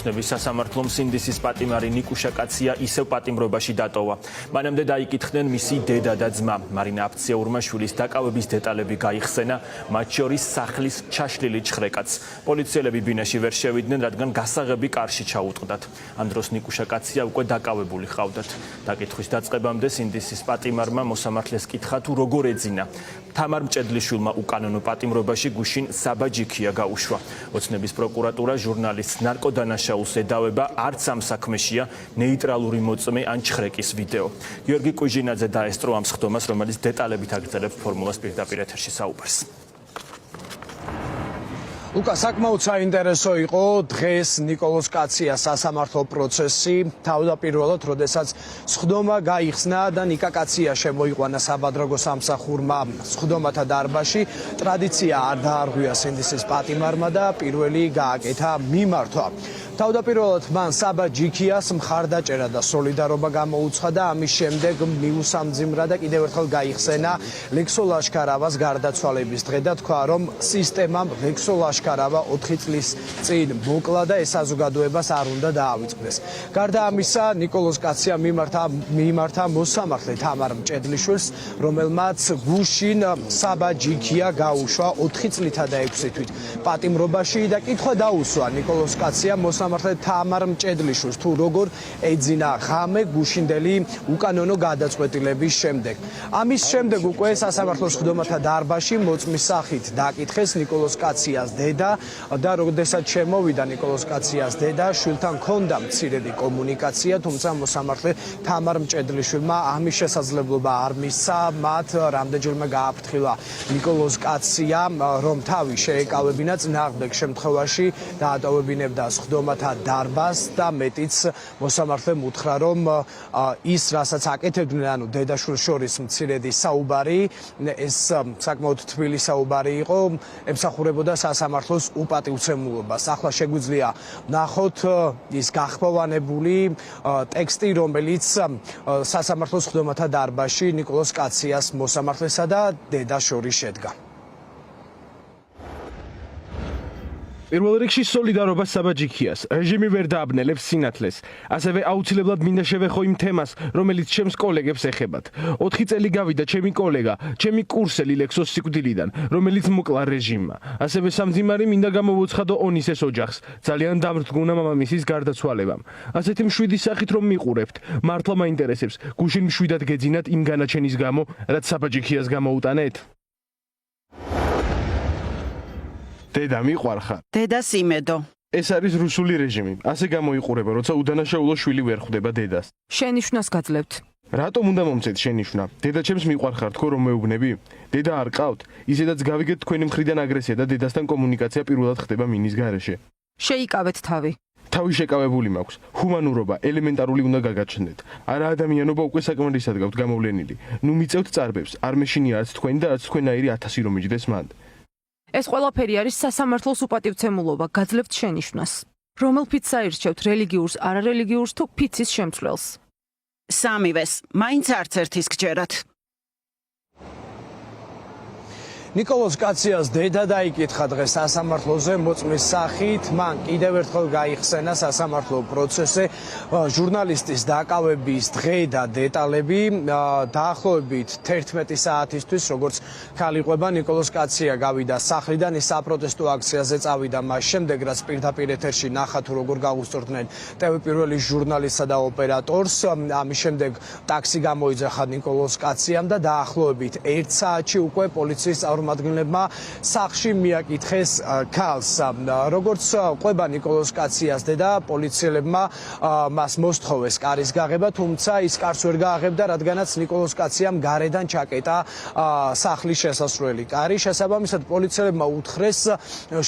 ოცნების სასამართლომ სინდისის პატიმარი ნიკუშა კაცია ისევ პატიმრობაში დატოვა. მანამდე დაიკითხნენ მისი დედა და ძმა. მარინა აფციაურმა შვილის დაკავების დეტალები გაიხსენა, მათ შორის სახლის ჩაშლილი ჩხრეკაც. პოლიციელები ბინაში ვერ შევიდნენ, რადგან გასაღები კარში ჩაუტყდათ. ამ დროს ნიკუშა კაცია უკვე დაკავებული ჰყავდათ. დაკითხვის დაწყებამდე სინდისის პატიმარმა მოსამართლეს კითხა თუ როგორ ეძინა. თამარ მჭედლიშვილმა უკანონო პატიმრობაში გუშინ საბა ჯიქია გაუშვა. ოცნების პროკურატურა ჟურნალისტს ნარკოდანაშაულს ედავება, არც ამ საქმეშია ნეიტრალური მოწმე ან ჩხრეკის ვიდეო. გიორგი კუჟინაძე დაესწრო ამ სხდომას, რომელიც დეტალებით აგრძელებს ფორმულას პირდაპირ ეთერში საუბარს. Luka, საკმაოდ საინტერესო იყო დღეს ნიკოლოზ კაციას სასამართლო პროცესი. თავდაპირველად, როდესაც სხდომა გაიხსნა და ნიკა კაცია შემოიყვანა საბადროგო სამსახურმა სხდომათა დარბაზში, ტრადიცია არ დაარღვია სინდისის პატიმარმა და პირველი გააკეთა მიმართვა. თავდაპირველად მან საბა ჯიქიას მხარდაჭერა და სოლიდარობა გამოუცხადა და ამის შემდეგ მიუსამძიმრა და კიდევ ერთხელ გაიხსენა ლექსო ლაშქარავას გარდაცვალების დღე და თქვა, რომ სისტემამ ლექსო ლაშქარავა 4 წლის წინ მოკლა და ეს საზოგადოებას არ უნდა დაავიწყდეს. გარდა ამისა, ნიკოლოზ კაცია მიმართა მოსამართლე თამარ მჭედლიშვილს, რომელმაც გუშინ საბა ჯიქია გაუშვა 4 წლითა და 6 თვით პატიმრობაში და კითხვა დაუსვა ნიკოლოზ კაცია მოსამართლე თამარ მჭედლიშვილს თუ როგორ ეძინა ღამე გუშინდელი უკანონო გადაწყვეტილების შემდეგ. ამის შემდეგ უკვე სასამართლოს სხდომათა დარბაზში მოწმის სახით დაკითხეს ნიკოლოზ კაციას დედა და როდესაც შემოვიდა ნიკოლოზ კაციას დედა, შვილთან ჰქონდა მცირედი კომუნიკაცია, თუმცა მოსამართლე თამარ მჭედლიშვილმა ამის შესაძლებლობა არ მისცა, მათ რამდენჯერმე გააფრთხილა ნიკოლოზ კაცია, რომ თავი შეეკავებინა წინააღმდეგ შემთხვევაში დაატოვებინებდა სხდომათა დარბაზს და მეტიც მოსამართლემ უთხრა, რომ ის რასაც აკეთებდნენ, ანუ დედაშვილს შორის მცირედი საუბარი, ეს საკმაოდ თბილი საუბარი იყო, ემსახურებოდა სასამართლოს უპატივცემულობას. ახლა შეგვიძლია ნახოთ ის გახმოვანებული ტექსტი, რომელიც სასამართლოს სხდომათა დარბაზში ნიკოლოზ კაციას მოსამართლესა და დედას შორის შედგა. პირველ რიგში სოლიდარობა საბა ჯიქიას. რეჟიმი ვერ დააბნელებს სინათლეს. ასევე აუცილებლად მინდა შევეხო იმ თემას, რომელიც ჩემს კოლეგებს ეხებათ. 4 წელი გავიდა ჩემი კოლეგა, ჩემი კურსელი ლექსოს სიკვდილიდან, რომელიც მოკლა რეჟიმმა. ასევე სამძიმარი მინდა გამოვუცხადო ონისეს ოჯახს. ძალიან დამრთგუნა მამამისის გარდაცვალებამ. ასეთი მშვიდის სახით რომ მიყურებთ, მართლა მაინტერესებს, გუშინ მშვიდად გეძინათ იმ განაჩენის გამო, რაც საბა ჯიქიას გამოუტანეთ? დედა მიყვარხარ. დედას იმედო. ეს არის რუსული რეჟიმი. ასე გამოიყურება, როცა უდანაშაულო შვილი ვერ ხვდება დედას. შენიშვნას გაძლევთ. რატომ უნდა მომცეთ შენიშვნა? დედა ჩემს მიყვარხარ, თქო რომ მეუბნები? დედა არ ყავთ? ისედაც გავიგეთ თქვენი მხრიდან აგრესია და დედასთან კომუნიკაცია პირველად ხდება მინის გარეშე. შეიკავეთ თავი. თავი შეკავებული მაქვს. ჰუმანურობა, ელემენტარული უნდა გაგაჩნდეთ. არა ადამიანობა უკვე საკმარისად გაქვთ გამოვლენილი. ნუ მიწევთ წარბებს. არ მეშინია არც თქვენი და არც თქვენაირი 1000 რომ მიჯდეს მანდ. ეს ყველაფერი არის სასამართლოს უპატივცემულობა, გაძლევთ შენიშვნას. რომელ ფიცს აირჩევთ, რელიგიურს, არარელიგიურს თუ ფიცის შემცვლელს? სამივეს, მაინც არც ერთის გჯერათ. ნიკოლოზ კაციას დედა დაიკითხა დღეს სასამართლოზე მოწმის სახით, მან კიდევ ერთხელ გაიხსენა სასამართლო პროცესზე ჟურნალისტის დაკავების დღე და დეტალები. დაახლოებით 11 საათისთვის, როგორც ქალიყვება, ნიკოლოზ კაცია გავიდა სახლიდან, ის საპროტესტო აქციაზე წავიდა, მას შემდეგ რაც პირდაპირ ეთერში ნახა თუ როგორ გაუსწორდნენ ტევ პირველი ჟურნალისტსა და ოპერატორს. ამის შემდეგ ტაქსი გამოიძახა ნიკოლოზ კაციამ და დაახლოებით 1 საათში უკვე პოლიციის წარმომადგენლებმა სახლში მიაკითხეს ქალს. როგორც ყვება ნიკოლოზ კაციას დედა, პოლიციელებმა მას მოსთხოვეს კარის გაღება, თუმცა ის კარს ვერ გააღებდა, რადგანაც ნიკოლოზ კაციამ გარედან ჩაკეტა სახლის შესასვლელი კარი. შესაბამისად, პოლიციელებმა უთხრეს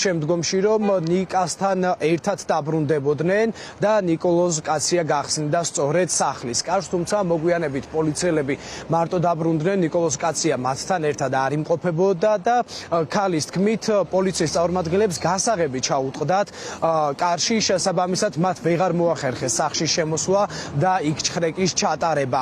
შემდგომში, რომ ნიკასთან ერთად დაბრუნდებოდნენ და ნიკოლოზ კაცია გახსნიდა სწორედ სახლის კარს, თუმცა მოგვიანებით პოლიციელები მარტო დაბრუნდნენ, ნიკოლოზ კაცია მათთან ერთად არ იმყოფებოდა მიდიოდა და ქალის თქმით პოლიციის წარმომადგენლებს გასაღები ჩაუტყდათ კარში, შესაბამისად მათ ვეღარ მოახერხეს სახში შემოსვლა და იქ ჩხრეკის ჩატარება.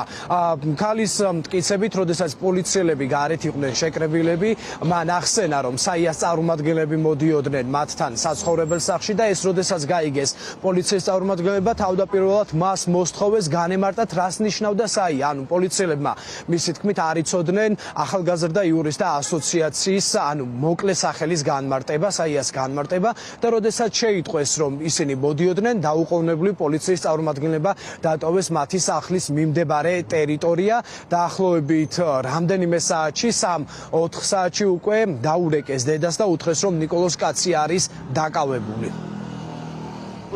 ქალის მტკიცებით, როდესაც პოლიციელები გარეთ იყვნენ შეკრებილები, მან ახსენა, რომ საიას წარმომადგენლები მოდიოდნენ მათთან საცხოვრებელ სახლში და ეს როდესაც გაიგეს პოლიციის წარმომადგენლებმა თავდაპირველად მას მოსთხოვეს განემარტათ რას ნიშნავდა საი, ანუ პოლიციელებმა მისი თქმით არ იცოდნენ ახალგაზრდა იურისტთა ასოციაციის, ანუ მოკლე სახელის განმარტება, საიას განმარტება და როდესაც შეიტყვეს, რომ ისინი მოდიოდნენ, დაუყოვნებლივ პოლიციის წარმომადგენლებმა დატოვეს მათი სახლის მიმდებარე ტერიტორია. დაახლოებით რამდენიმე საათში, 3-4 საათში უკვე დაურეკეს დედას და უთხრეს, რომ ნიკოლოზ კაცი არის დაკავებული.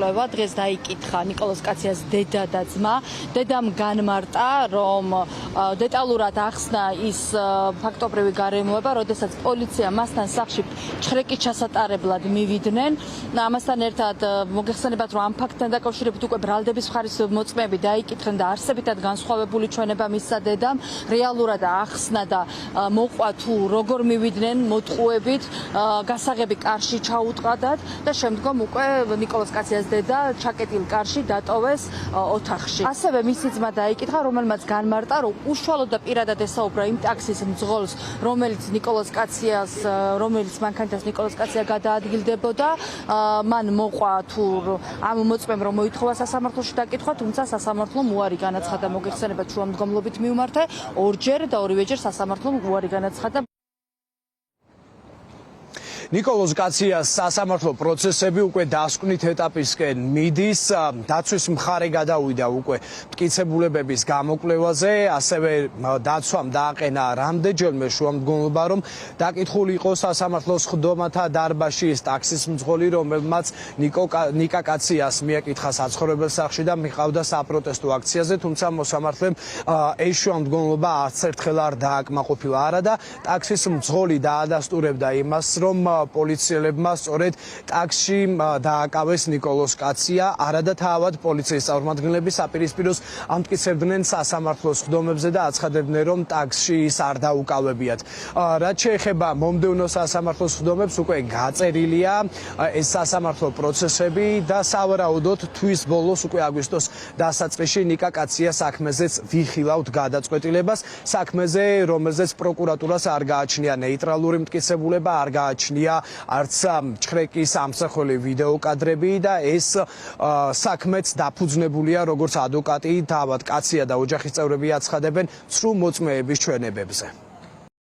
დღეს დაიკითხა ნიკოლოზ კაციას დედა და ძმა. დედამ განმარტა, რომ დეტალურად ახსნა ის ფაქტობრივი გარემოება, როდესაც პოლიცია მასთან სახლში ჩხრეკის ჩასატარებლად მივიდნენ. ამასთან ერთად მოგეხსენებათ, რომ ამ ფაქტთან დაკავშირებით უკვე ბრალდების მხარის მოწმეები დაიკითხნენ და არსებითად განსხვავებული ჩვენება მისცა დედამ. რეალურად ახსნა და მოყვა თუ როგორ მივიდნენ მოტყუებით, გასაღები კარში ჩაუტყდათ და შემდგომ უკვე ნიკოლოზ კაციას დედა ჩაკეტილ კარში დატოვეს ოთახში. ასევე მისი ძმა დაიკითხა, რომელმაც განმარტა, რომ უშუალოდ და პირადად ესაუბრა იმ ტაქსის მძღოლს, რომელიც მანქანითაც ნიკოლოზ კაცია გადაადგილდებოდა. მან მოყვა თუ ამ მოწმემ რომ მოითხოვა სასამართლოში დაკითხვა, თუმცა სასამართლომ უარი განაცხადა. მოგეხსენებათ, შუამდგომლობით მიუმართა ორჯერ და ორივეჯერ სასამართლომ უარი განაცხადა. ნიკოლოზ კაციას სასამართლო პროცესები უკვე დასკვნით ეტაპისკენ მიდის. დაცვის მხარე გადავიდა უკვე მტკიცებულებების გამოკვლევაზე, ასევე დაცვამ დააყენა რამდენჯერმე შუამდგომლობა, რომ დაკითხული იყო სასამართლოს ხდომათა დარბაზში ის ტაქსის მძღოლი, რომელმაც ნიკა კაციას მიაკითხა საცხოვრებელ სახლში და მიყავდა საპროტესტო აქციაზე, თუმცა მოსამართლემ ეს შუამდგომლობა არც ერთხელ არ დააკმაყოფილა. არა და ტაქსის მძღოლი დაადასტურებდა იმას, რომ პოლიციელებმა სწორედ ტაქსში დააკავეს ნიკოლოზ კაცია, არა და თავად პოლიციის წარმომადგენლები საპირისპიროს ამტკიცებდნენ სასამართლოს ხდომებზე და აცხადებდნენ, რომ ტაქსში ის არ დაუკავებიათ. რაც შეეხება მომდევნო სასამართლოს ხდომებს, უკვე გაწერილია ეს სასამართლო პროცესები და სავარაუდოდ თვის ბოლოს უკვე აგვისტოს დასაწყისში ნიკა კაცია საქმეზეც ვიხილავთ გადაწყვეტილებას, საქმეზე, რომელზეც პროკურატურას არ გააჩნია ნეიტრალური მტკიცებულება, არ გააჩნია არც ჩხრეკის ამსახველი ვიდეოკადრები და ეს საქმეც დაფუძნებულია, როგორც ადვოკატი თავად კაცია და ოჯახის წევრები აცხადებენ, ცრუ მოწმეების ჩვენებებზე.